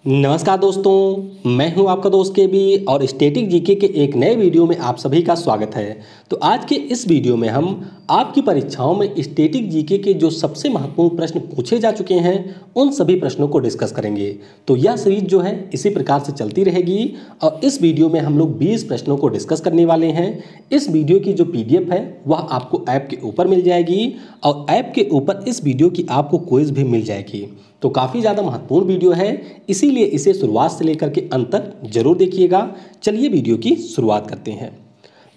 नमस्कार दोस्तों, मैं हूं आपका दोस्त के बी और स्टैटिक जीके के एक नए वीडियो में आप सभी का स्वागत है। तो आज के इस वीडियो में हम आपकी परीक्षाओं में स्टैटिक जीके के जो सबसे महत्वपूर्ण प्रश्न पूछे जा चुके हैं उन सभी प्रश्नों को डिस्कस करेंगे। तो यह सीरीज जो है इसी प्रकार से चलती रहेगी और इस वीडियो में हम लोग 20 प्रश्नों को डिस्कस करने वाले हैं। इस वीडियो की जो PDF है वह आपको ऐप के ऊपर मिल जाएगी और ऐप के ऊपर इस वीडियो की आपको क्विज भी मिल जाएगी। तो काफ़ी ज़्यादा महत्वपूर्ण वीडियो है, इसीलिए इसे शुरुआत से लेकर के अंत तक जरूर देखिएगा। चलिए वीडियो की शुरुआत करते हैं।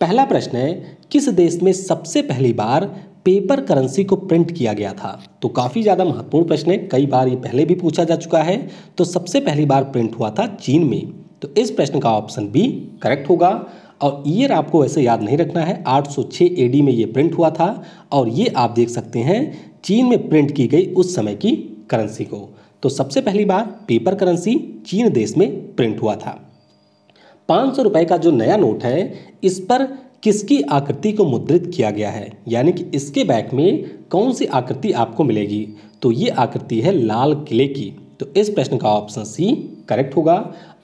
पहला प्रश्न है, किस देश में सबसे पहली बार पेपर करेंसी को प्रिंट किया गया था? तो काफ़ी ज़्यादा महत्वपूर्ण प्रश्न है, कई बार ये पहले भी पूछा जा चुका है। तो सबसे पहली बार प्रिंट हुआ था चीन में। तो इस प्रश्न का ऑप्शन बी करेक्ट होगा। और ईयर आपको ऐसे याद नहीं रखना है, 806 AD में ये प्रिंट हुआ था और ये आप देख सकते हैं चीन में प्रिंट की गई उस समय की करेंसी को। तो सबसे पहली बार पेपर करेंसी चीन देश में प्रिंट हुआ था। 500 रुपए का जो नया नोट है इस पर किसकी आकृति को मुद्रित किया गया है, यानी कि इसके बैक में कौन सी आकृति आपको मिलेगी? तो ये आकृति है लाल किले की। तो इस प्रश्न का ऑप्शन सी करेक्ट होगा।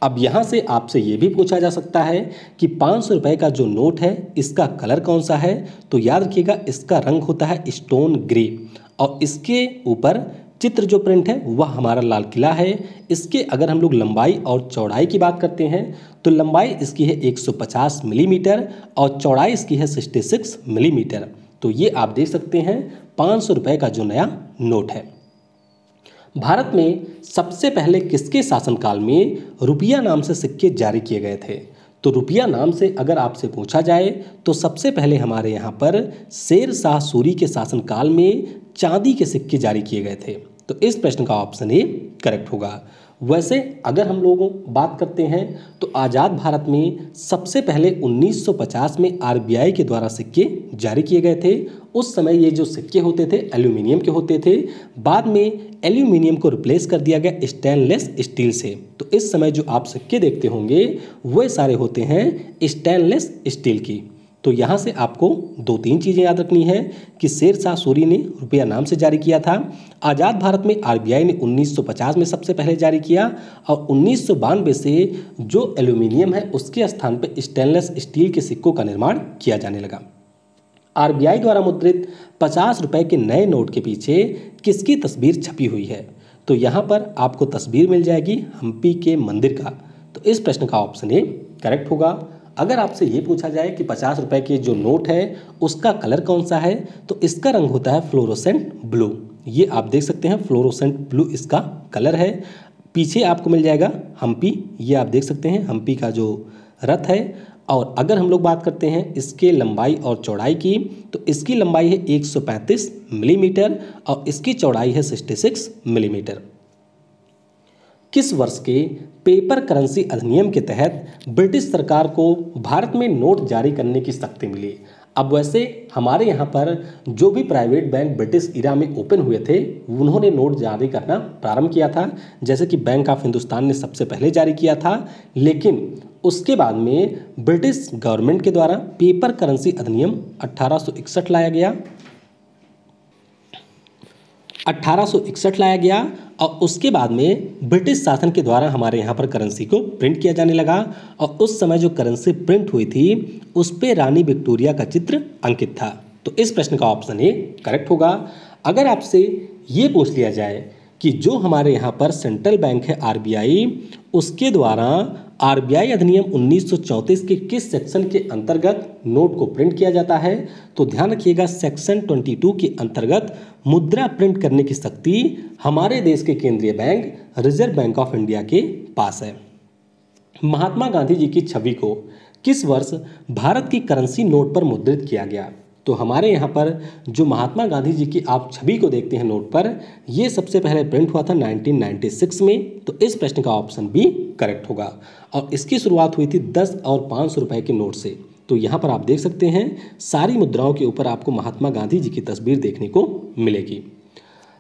अब यहाँ से आपसे ये भी पूछा जा सकता है कि 500 रुपए का जो नोट है इसका कलर कौन सा है? तो याद रखिएगा इसका रंग होता है स्टोन ग्रे और इसके ऊपर चित्र जो प्रिंट है वह हमारा लाल किला है। इसके अगर हम लोग लंबाई और चौड़ाई की बात करते हैं तो लंबाई इसकी है 150 मिलीमीटर और चौड़ाई इसकी है 66 मिलीमीटर। तो ये आप देख सकते हैं 500 रुपए का जो नया नोट है। भारत में सबसे पहले किसके शासनकाल में रुपया नाम से सिक्के जारी किए गए थे? तो रुपया नाम से अगर आपसे पूछा जाए तो सबसे पहले हमारे यहाँ पर शेर शाह सूरी के शासनकाल में चांदी के सिक्के जारी किए गए थे। तो इस प्रश्न का ऑप्शन ए करेक्ट होगा। वैसे अगर हम लोग बात करते हैं तो आज़ाद भारत में सबसे पहले 1950 में RBI के द्वारा सिक्के जारी किए गए थे। उस समय ये जो सिक्के होते थे एल्यूमिनियम के होते थे, बाद में एल्यूमिनियम को रिप्लेस कर दिया गया स्टेनलेस स्टील से। तो इस समय जो आप सिक्के देखते होंगे वे सारे होते हैं स्टेनलेस स्टील की। तो यहाँ से आपको 2-3 चीज़ें याद रखनी है कि शेर शाह सूरी ने रुपया नाम से जारी किया था, आज़ाद भारत में RBI ने 1950 में सबसे पहले जारी किया और 1992 से जो एल्यूमिनियम है उसके स्थान पर स्टेनलेस स्टील के सिक्कों का निर्माण किया जाने लगा। RBI द्वारा मुद्रित 50 रुपए के नए नोट के पीछे किसकी तस्वीर छपी हुई है? तो यहाँ पर आपको तस्वीर मिल जाएगी हम्पी के मंदिर का। तो इस प्रश्न का ऑप्शन ए करेक्ट होगा। अगर आपसे ये पूछा जाए कि 50 रुपए के जो नोट है उसका कलर कौन सा है, तो इसका रंग होता है फ्लोरोसेंट ब्लू। ये आप देख सकते हैं फ्लोरोसेंट ब्लू इसका कलर है। पीछे आपको मिल जाएगा हम्पी, ये आप देख सकते हैं हम्पी का जो रथ है। और अगर हम लोग बात करते हैं इसके लंबाई और चौड़ाई की तो इसकी लंबाई है 135 मिलीमीटर और इसकी चौड़ाई है 66 मिलीमीटर। किस वर्ष के पेपर करेंसी अधिनियम के तहत ब्रिटिश सरकार को भारत में नोट जारी करने की शक्ति मिली? अब वैसे हमारे यहाँ पर जो भी प्राइवेट बैंक ब्रिटिश इरा में ओपन हुए थे उन्होंने नोट जारी करना प्रारंभ किया था। जैसे कि बैंक ऑफ हिंदुस्तान ने सबसे पहले जारी किया था, लेकिन उसके बाद में ब्रिटिश गवर्नमेंट के द्वारा पेपर करेंसी अधिनियम 1861 लाया गया। 1861 लाया गया और उसके बाद में ब्रिटिश शासन के द्वारा हमारे यहाँ पर करेंसी को प्रिंट किया जाने लगा और उस समय जो करेंसी प्रिंट हुई थी उस पे रानी विक्टोरिया का चित्र अंकित था। तो इस प्रश्न का ऑप्शन ए करेक्ट होगा। अगर आपसे ये पूछ लिया जाए कि जो हमारे यहाँ पर सेंट्रल बैंक है RBI, उसके द्वारा RBI अधिनियम 1934 के किस सेक्शन के अंतर्गत नोट को प्रिंट किया जाता है? तो ध्यान रखिएगा सेक्शन 22 के अंतर्गत मुद्रा प्रिंट करने की शक्ति हमारे देश के केंद्रीय bank reserve bank of India के पास है। महात्मा गांधी जी की छवि को किस वर्ष भारत की करेंसी नोट पर मुद्रित किया गया? तो हमारे यहाँ पर जो महात्मा गांधी जी की आप छवि को देखते हैं नोट पर, ये सबसे पहले प्रिंट हुआ था 1996 में। तो इस प्रश्न का ऑप्शन बी करेक्ट होगा और इसकी शुरुआत हुई थी 10 और 500 रुपए के नोट से। तो यहाँ पर आप देख सकते हैं सारी मुद्राओं के ऊपर आपको महात्मा गांधी जी की तस्वीर देखने को मिलेगी।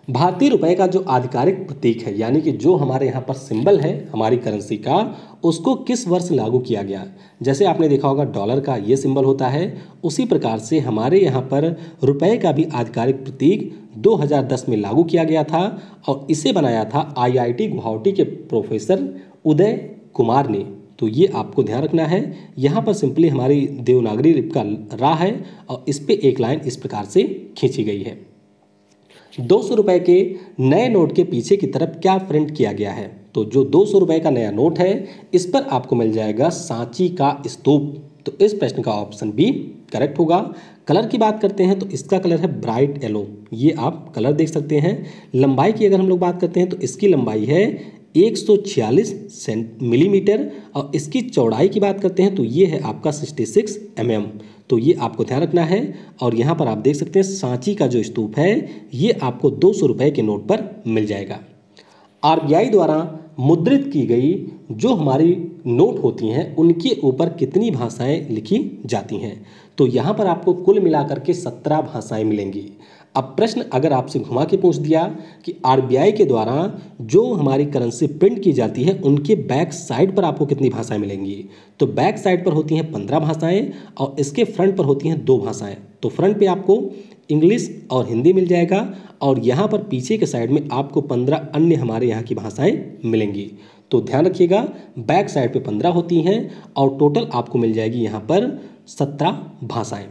भारतीय रुपए का जो आधिकारिक प्रतीक है, यानी कि जो हमारे यहाँ पर सिंबल है हमारी करेंसी का, उसको किस वर्ष लागू किया गया। जैसे आपने देखा होगा डॉलर का ये सिंबल होता है, उसी प्रकार से हमारे यहाँ पर रुपए का भी आधिकारिक प्रतीक 2010 में लागू किया गया था और इसे बनाया था IIT गुवाहाटी के प्रोफेसर उदय कुमार ने। तो ये आपको ध्यान रखना है। यहाँ पर सिंपली हमारी देवनागरी लिपि का रा है और इस पे एक लाइन इस प्रकार से खींची गई है। 200 रुपए के नए नोट के पीछे की तरफ क्या प्रिंट किया गया है। तो जो 200 रुपए का नया नोट है इस पर आपको मिल जाएगा सांची का स्तूप। तो इस प्रश्न का ऑप्शन बी करेक्ट होगा। कलर की बात करते हैं तो इसका कलर है ब्राइट येलो, ये आप कलर देख सकते हैं। लंबाई की अगर हम लोग बात करते हैं तो इसकी लंबाई है 146 मिलीमीटर और इसकी चौड़ाई की बात करते हैं तो ये है आपका 66 mm। तो ये आपको ध्यान रखना है। और यहाँ पर आप देख सकते हैं सांची का जो स्तूप है ये आपको 200 रुपए के नोट पर मिल जाएगा। RBI द्वारा मुद्रित की गई जो हमारी नोट होती हैं उनके ऊपर कितनी भाषाएं लिखी जाती हैं। तो यहाँ पर आपको कुल मिलाकर के 17 भाषाएं मिलेंगी। अब प्रश्न अगर आपसे घुमा के पूछ दिया कि RBI के द्वारा जो हमारी करेंसी प्रिंट की जाती है उनके बैक साइड पर आपको कितनी भाषाएं मिलेंगी, तो बैक साइड पर होती हैं 15 भाषाएं और इसके फ्रंट पर होती हैं 2 भाषाएं। तो फ्रंट पे आपको इंग्लिश और हिंदी मिल जाएगा और यहाँ पर पीछे के साइड में आपको 15 अन्य हमारे यहाँ की भाषाएं मिलेंगी। तो ध्यान रखिएगा बैक साइड पे 15 होती हैं और टोटल आपको मिल जाएगी यहाँ पर 17 भाषाएं।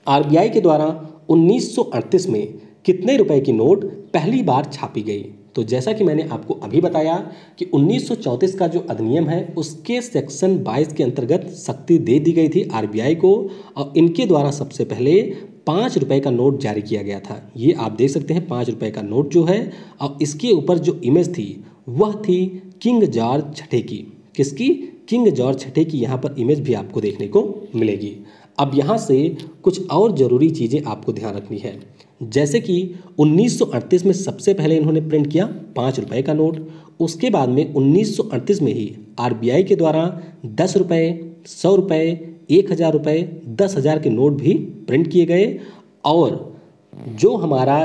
RBI के द्वारा 1938 में कितने रुपए की नोट पहली बार छापी गई। तो जैसा कि मैंने आपको अभी बताया कि 1934 का जो अधिनियम है उसके सेक्शन 22 के अंतर्गत शक्ति दे दी गई थी RBI को और इनके द्वारा सबसे पहले 5 रुपए का नोट जारी किया गया था। ये आप देख सकते हैं 5 रुपए का नोट जो है और इसके ऊपर जो इमेज थी वह थी किंग जॉर्ज छठे की। किसकी? किंग जॉर्ज छठे की यहाँ पर इमेज भी आपको देखने को मिलेगी। अब यहाँ से कुछ और ज़रूरी चीज़ें आपको ध्यान रखनी है। जैसे कि 1938 में सबसे पहले इन्होंने प्रिंट किया 5 रुपए का नोट। उसके बाद में 1938 में ही RBI के द्वारा 10 रुपए, 100 रुपए, 1000 रुपए, 10,000 के नोट भी प्रिंट किए गए और जो हमारा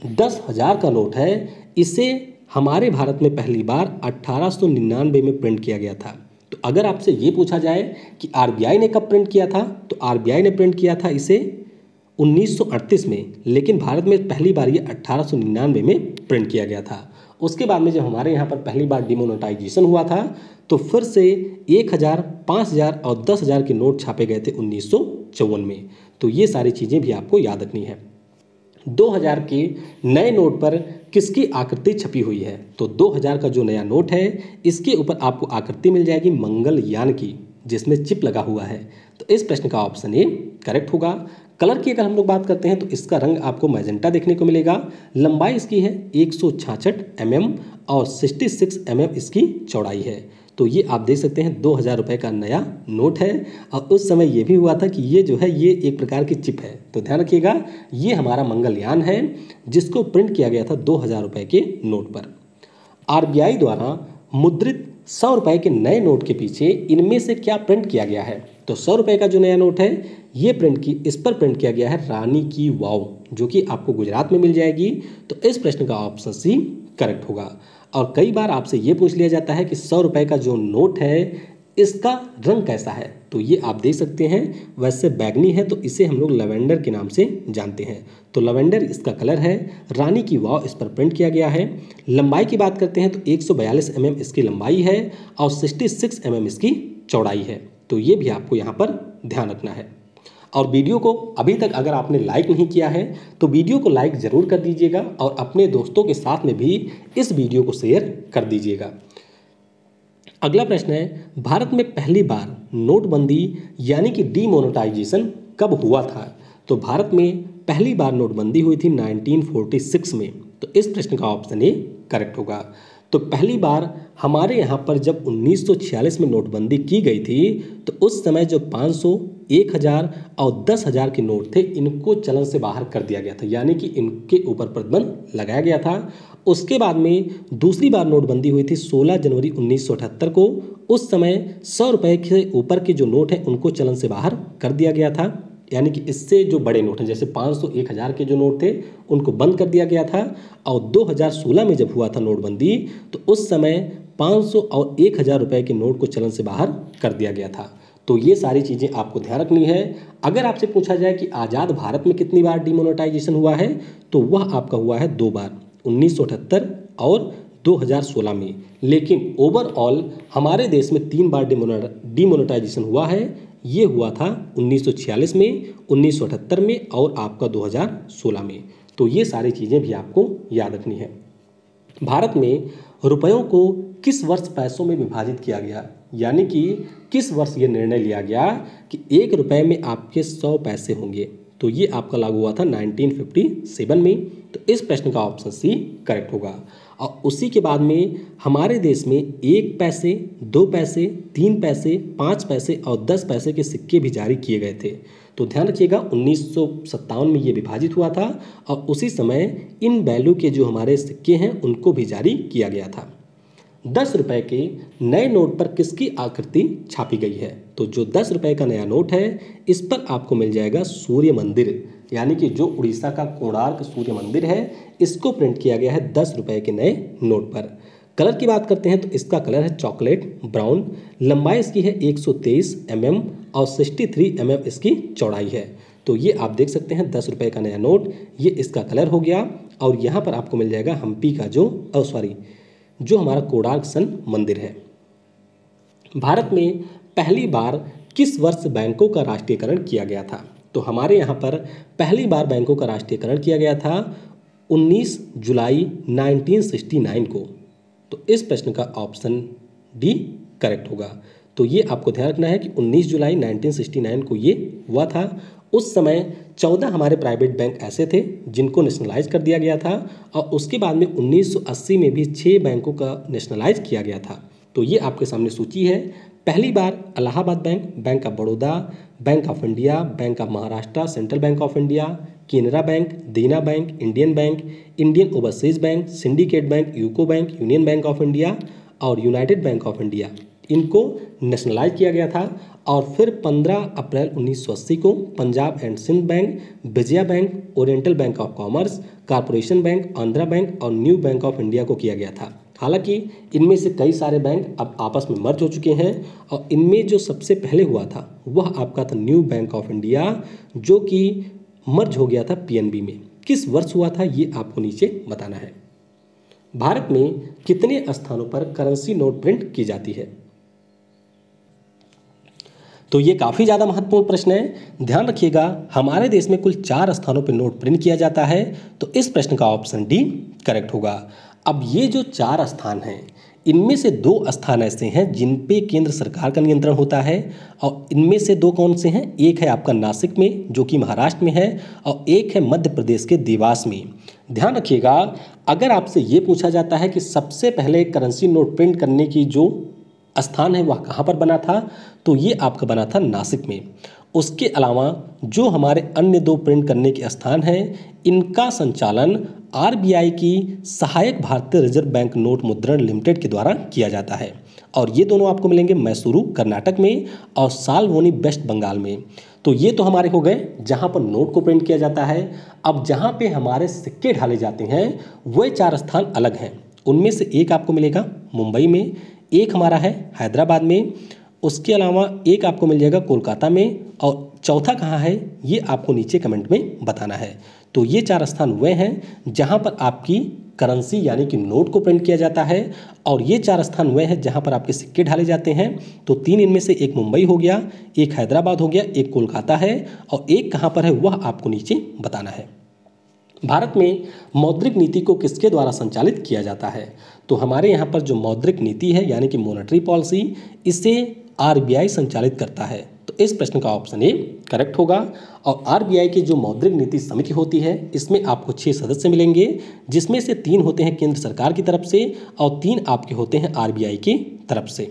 10,000 का नोट है इसे हमारे भारत में पहली बार 1899 में प्रिंट किया गया था। तो अगर आपसे ये पूछा जाए कि RBI ने कब प्रिंट किया था, तो RBI ने प्रिंट किया था इसे 1938 में, लेकिन भारत में पहली बार ये 1899 में प्रिंट किया गया था। उसके बाद में जब हमारे यहाँ पर पहली बार डिमोनेटाइजेशन हुआ था तो फिर से 1000, 5000 और 10,000 के नोट छापे गए थे 1954 में। तो ये सारी चीज़ें भी आपको याद रखनी है। 2000 के नए नोट पर किसकी आकृति छपी हुई है। तो 2000 का जो नया नोट है इसके ऊपर आपको आकृति मिल जाएगी मंगलयान की, जिसमें चिप लगा हुआ है। तो इस प्रश्न का ऑप्शन ए करेक्ट होगा। कलर की अगर हम लोग बात करते हैं तो इसका रंग आपको मैजेंटा देखने को मिलेगा। लंबाई इसकी है 166 mm और 66 mm इसकी चौड़ाई है। तो ये आप देख सकते हैं 2000 रुपए का नया नोट है और उस समय ये भी हुआ था कि ये जो है ये एक प्रकार की चिप है। तो ध्यान रखिएगा ये हमारा मंगलयान है जिसको प्रिंट किया गया था 2000 रुपए के नोट पर। RBI द्वारा मुद्रित 100 रुपए के नए नोट के पीछे इनमें से क्या प्रिंट किया गया है। तो 100 रुपए का जो नया नोट है ये इस पर प्रिंट किया गया है रानी की वाव, जो कि आपको गुजरात में मिल जाएगी। तो इस प्रश्न का ऑप्शन सी करेक्ट होगा। और कई बार आपसे ये पूछ लिया जाता है कि 100 रुपए का जो नोट है इसका रंग कैसा है। तो ये आप देख सकते हैं वैसे बैगनी है, तो इसे हम लोग लैवेंडर के नाम से जानते हैं। तो लैवेंडर इसका कलर है, रानी की वाव इस पर प्रिंट किया गया है। लंबाई की बात करते हैं तो 142 mm इसकी लंबाई है और 66 mm इसकी चौड़ाई है। तो ये भी आपको यहाँ पर ध्यान रखना है। और वीडियो को अभी तक अगर आपने लाइक नहीं किया है तो वीडियो को लाइक ज़रूर कर दीजिएगा और अपने दोस्तों के साथ में भी इस वीडियो को शेयर कर दीजिएगा। अगला प्रश्न है भारत में पहली बार नोटबंदी यानी कि डीमोनेटाइजेशन कब हुआ था। तो भारत में पहली बार नोटबंदी हुई थी 1946 में। तो इस प्रश्न का ऑप्शन ए करेक्ट होगा। तो पहली बार हमारे यहाँ पर जब 1946 में नोटबंदी की गई थी तो उस समय जो 500, 1000 और 10,000 के नोट थे इनको चलन से बाहर कर दिया गया था, यानी कि इनके ऊपर प्रतिबंध लगाया गया था। उसके बाद में दूसरी बार नोटबंदी हुई थी 16 जनवरी 1978 को। उस समय 100 रुपए के ऊपर के जो नोट हैं उनको चलन से बाहर कर दिया गया था। यानी कि इससे जो बड़े नोट हैं जैसे 500 1000 के जो नोट थे उनको बंद कर दिया गया था। और 2016 में जब हुआ था नोटबंदी तो उस समय 500 और 1000 रुपये के नोट को चलन से बाहर कर दिया गया था। तो ये सारी चीज़ें आपको ध्यान रखनी है। अगर आपसे पूछा जाए कि आज़ाद भारत में कितनी बार डिमोनेटाइजेशन हुआ है तो वह आपका हुआ है 2 बार, 1978 और 2016 में। लेकिन ओवरऑल हमारे देश में 3 बार डिमोनेटाइजेशन हुआ है। ये हुआ था 1946 में, 1978 में और आपका 2016 में। तो ये सारी चीज़ें भी आपको याद रखनी है। भारत में रुपयों को किस वर्ष पैसों में विभाजित किया गया, यानी कि किस वर्ष ये निर्णय लिया गया कि 1 रुपये में आपके 100 पैसे होंगे, तो ये आपका लागू हुआ था 1957 में। तो इस प्रश्न का ऑप्शन सी करेक्ट होगा। और उसी के बाद में हमारे देश में 1 पैसे, 2 पैसे, 3 पैसे, 5 पैसे और 10 पैसे के सिक्के भी जारी किए गए थे। तो ध्यान रखिएगा 1957 में ये विभाजित हुआ था और उसी समय इन वैल्यू के जो हमारे सिक्के हैं उनको भी जारी किया गया था। 10 रुपये के नए नोट पर किसकी आकृति छापी गई है? तो जो 10 रुपये का नया नोट है इस पर आपको मिल जाएगा सूर्य मंदिर, यानी कि जो उड़ीसा का कोणार्क सूर्य मंदिर है इसको प्रिंट किया गया है 10 रुपये के नए नोट पर। कलर की बात करते हैं तो इसका कलर है चॉकलेट ब्राउन, लंबाई इसकी है 123 mm और 63 mm इसकी चौड़ाई है। तो ये आप देख सकते हैं 10 रुपये का नया नोट, ये इसका कलर हो गया। और यहाँ पर आपको मिल जाएगा हम्पी का जो हमारा कोणार्क सन मंदिर है। भारत में पहली बार किस वर्ष बैंकों का राष्ट्रीयकरण किया गया था? तो हमारे यहाँ पर पहली बार बैंकों का राष्ट्रीयकरण किया गया था 19 जुलाई 1969 को। तो इस प्रश्न का ऑप्शन डी करेक्ट होगा। तो ये आपको ध्यान रखना है कि 19 जुलाई 1969 को ये हुआ था। उस समय 14 हमारे प्राइवेट बैंक ऐसे थे जिनको नेशनलाइज कर दिया गया था और उसके बाद में 1980 में भी 6 बैंकों का नेशनलाइज किया गया था। तो ये आपके सामने सूची है। पहली बार Allahabad bank, bank of Baroda, bank of India, bank of Maharashtra, central bank of India, Canara bank, Dena bank, Indian bank, Indian overseas bank, syndicate bank, UCO bank, union bank of India और यूनाइटेड बैंक ऑफ इंडिया, इनको नेशनलाइज किया गया था। और फिर 15 April 1980 को Punjab and Sind bank, Vijaya bank, oriental bank of commerce, corporation bank, Andhra bank और new bank of India को किया गया था। हालांकि इनमें से कई सारे बैंक अब आपस में मर्ज हो चुके हैं और इनमें जो सबसे पहले हुआ था वह आपका था न्यू बैंक ऑफ इंडिया, जो कि मर्ज हो गया था पीएनबी में। किस वर्ष हुआ था ये आपको नीचे बताना है। भारत में कितने स्थानों पर करेंसी नोट प्रिंट की जाती है? तो ये काफ़ी ज़्यादा महत्वपूर्ण प्रश्न है, ध्यान रखिएगा। हमारे देश में कुल 4 स्थानों पर नोट प्रिंट किया जाता है। तो इस प्रश्न का ऑप्शन डी करेक्ट होगा। अब ये जो 4 स्थान हैं इनमें से 2 स्थान ऐसे हैं जिन पे केंद्र सरकार का नियंत्रण होता है और इनमें से 2 कौन से हैं? एक है आपका नासिक में जो कि महाराष्ट्र में है और एक है मध्य प्रदेश के देवास में। ध्यान रखिएगा, अगर आपसे ये पूछा जाता है कि सबसे पहले करेंसी नोट प्रिंट करने की जो स्थान है वह कहाँ पर बना था, तो ये आपका बना था नासिक में। उसके अलावा जो हमारे अन्य 2 प्रिंट करने के स्थान हैं इनका संचालन आरबीआई की सहायक भारतीय रिजर्व बैंक नोट मुद्रण लिमिटेड के द्वारा किया जाता है और ये दोनों आपको मिलेंगे मैसूरू कर्नाटक में और सालवोनी वेस्ट बंगाल में। तो ये तो हमारे हो गए जहाँ पर नोट को प्रिंट किया जाता है। अब जहाँ पे हमारे सिक्के ढाले जाते हैं वह 4 स्थान अलग हैं। उनमें से एक आपको मिलेगा मुंबई में, एक हमारा है हैदराबाद में, उसके अलावा एक आपको मिल जाएगा कोलकाता में और चौथा कहाँ है ये आपको नीचे कमेंट में बताना है। तो ये 4 स्थान वे हैं जहाँ पर आपकी करेंसी यानी कि नोट को प्रिंट किया जाता है और ये 4 स्थान वे हैं जहाँ पर आपके सिक्के ढाले जाते हैं। तो 3 इनमें से एक मुंबई हो गया, एक हैदराबाद हो गया, एक कोलकाता है और एक कहाँ पर है वह आपको नीचे बताना है। भारत में मौद्रिक नीति को किसके द्वारा संचालित किया जाता है? तो हमारे यहाँ पर जो मौद्रिक नीति है यानी कि मॉनेटरी पॉलिसी, इसे आरबीआई संचालित करता है। तो इस प्रश्न का ऑप्शन ए करेक्ट होगा। और आरबीआई की जो मौद्रिक नीति समिति होती है इसमें आपको 6 सदस्य मिलेंगे, जिसमें से 3 होते हैं केंद्र सरकार की तरफ से और 3 आपके होते हैं आरबीआई की तरफ से।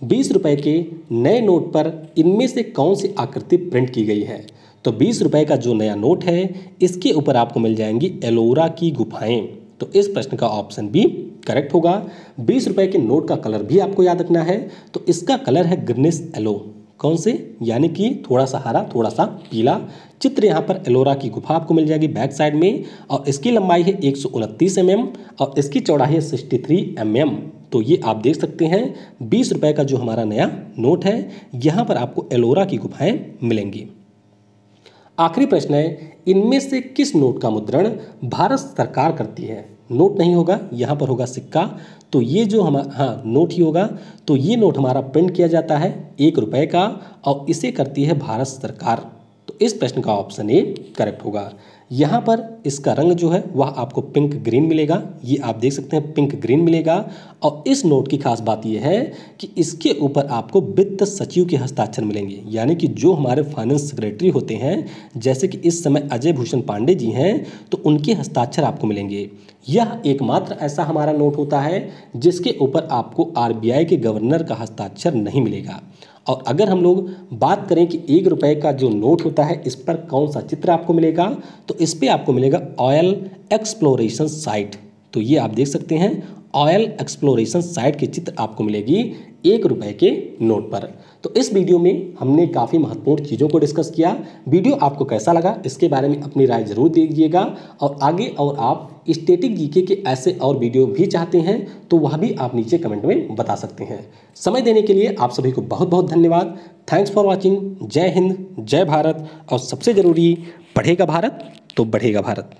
20 रुपये के नए नोट पर इनमें से कौन सी आकृति प्रिंट की गई है? तो 20 रुपये का जो नया नोट है इसके ऊपर आपको मिल जाएंगी एलोरा की गुफाएं। तो इस प्रश्न का ऑप्शन बी करेक्ट होगा। 20 रुपये के नोट का कलर भी आपको याद रखना है। तो इसका कलर है ग्रीनिश येलो। कौन से, यानी कि थोड़ा सा हरा थोड़ा सा पीला। चित्र यहाँ पर एलोरा की गुफा आपको मिल जाएगी बैक साइड में, और इसकी लंबाई है 129 mm और इसकी चौड़ाई है 63 mm। तो ये आप देख सकते हैं 20 रुपए का जो हमारा नया नोट है, यहाँ पर आपको एलोरा की गुफाएं मिलेंगी। आखिरी प्रश्न है, इनमें से किस नोट का मुद्रण भारत सरकार करती है? नोट नहीं होगा, यहाँ पर होगा सिक्का। तो ये जो हमारा नोट ही होगा। तो ये नोट हमारा प्रिंट किया जाता है 1 रुपए का, और इसे करती है भारत सरकार। तो इस प्रश्न का ऑप्शन ए करेक्ट होगा। यहाँ पर इसका रंग जो है वह आपको पिंक ग्रीन मिलेगा, ये आप देख सकते हैं पिंक ग्रीन मिलेगा। और इस नोट की खास बात यह है कि इसके ऊपर आपको वित्त सचिव के हस्ताक्षर मिलेंगे, यानी कि जो हमारे फाइनेंस सेक्रेटरी होते हैं, जैसे कि इस समय अजय भूषण पांडे जी हैं, तो उनके हस्ताक्षर आपको मिलेंगे। यह एकमात्र ऐसा हमारा नोट होता है जिसके ऊपर आपको आरबीआई के गवर्नर का हस्ताक्षर नहीं मिलेगा। और अगर हम लोग बात करें कि 1 रुपए का जो नोट होता है इस पर कौन सा चित्र आपको मिलेगा, तो इस पे आपको मिलेगा ऑयल एक्सप्लोरेशन साइट। तो ये आप देख सकते हैं ऑयल एक्सप्लोरेशन साइट के चित्र आपको मिलेगी 1 रुपए के नोट पर। तो इस वीडियो में हमने काफ़ी महत्वपूर्ण चीज़ों को डिस्कस किया। वीडियो आपको कैसा लगा इसके बारे में अपनी राय जरूर दीजिएगा, और आगे और आप स्टैटिक जीके के ऐसे और वीडियो भी चाहते हैं तो वह भी आप नीचे कमेंट में बता सकते हैं। समय देने के लिए आप सभी को बहुत बहुत धन्यवाद। Thanks for watching. जय हिंद, जय भारत, और सबसे ज़रूरी, पढ़ेगा भारत तो बढ़ेगा भारत।